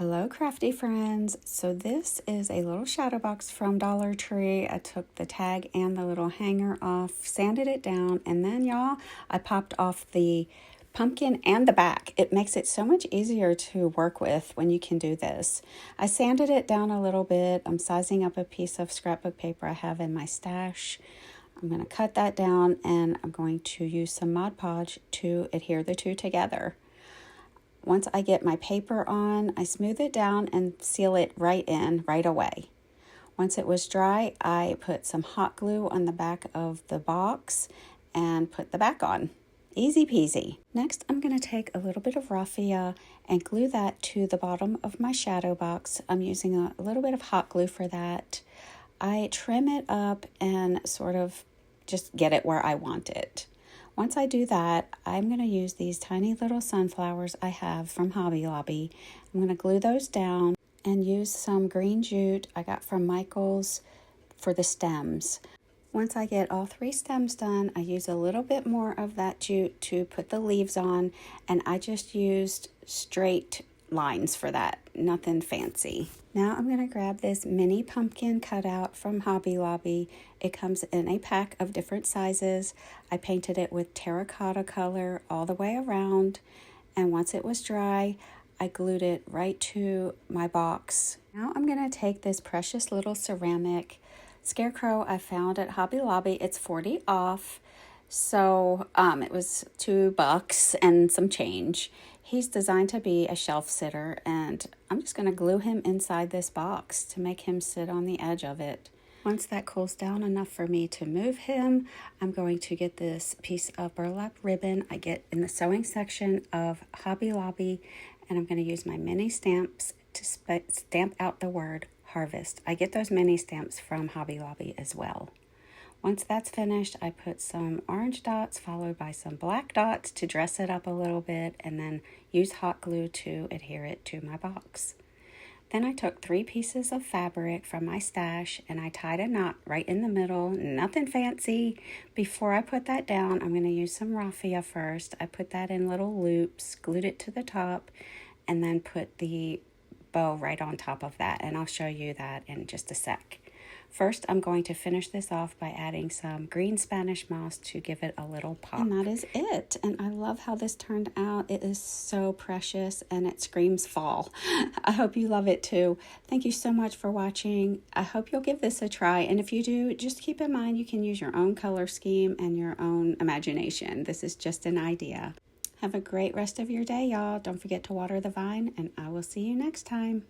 Hello crafty friends. So this is a little shadow box from Dollar Tree. I took the tag and the little hanger off, sanded it down, and then y'all, I popped off the pumpkin and the back. It makes it so much easier to work with when you can do this. I sanded it down a little bit. I'm sizing up a piece of scrapbook paper I have in my stash. I'm going to cut that down and I'm going to use some Mod Podge to adhere the two together. Once I get my paper on, I smooth it down and seal it right in right away. Once it was dry, I put some hot glue on the back of the box and put the back on. Easy peasy. Next, I'm going to take a little bit of raffia and glue that to the bottom of my shadow box. I'm using a little bit of hot glue for that. I trim it up and sort of just get it where I want it. Once I do that, I'm going to use these tiny little sunflowers I have from Hobby Lobby. I'm going to glue those down and use some green jute I got from Michael's for the stems. Once I get all 3 stems done, I use a little bit more of that jute to put the leaves on, and I just used straight lines for that, nothing fancy. Now I'm going to grab this mini pumpkin cutout from Hobby Lobby. It comes in a pack of different sizes. I painted it with terracotta color all the way around, and once it was dry, I glued it right to my box. Now I'm going to take this precious little ceramic Scarecrow I found at Hobby Lobby. It's 40 off, so it was $2 and some change. He's designed to be a shelf sitter, and I'm just going to glue him inside this box to make him sit on the edge of it. Once that cools down enough for me to move him, I'm going to get this piece of burlap ribbon I get in the sewing section of Hobby Lobby, and I'm going to use my mini stamps to stamp out the word harvest. I get those mini stamps from Hobby Lobby as well. Once that's finished, I put some orange dots followed by some black dots to dress it up a little bit, and then use hot glue to adhere it to my box. Then I took 3 pieces of fabric from my stash and I tied a knot right in the middle, nothing fancy. Before I put that down, I'm going to use some raffia first. I put that in little loops, glued it to the top, and then put the bow right on top of that, and I'll show you that in just a sec. First, I'm going to finish this off by adding some green Spanish moss to give it a little pop. And that is it. And I love how this turned out. It is so precious and it screams fall. I hope you love it too. Thank you so much for watching. I hope you'll give this a try. And if you do, just keep in mind you can use your own color scheme and your own imagination. This is just an idea. Have a great rest of your day, y'all. Don't forget to water the vine, and I will see you next time.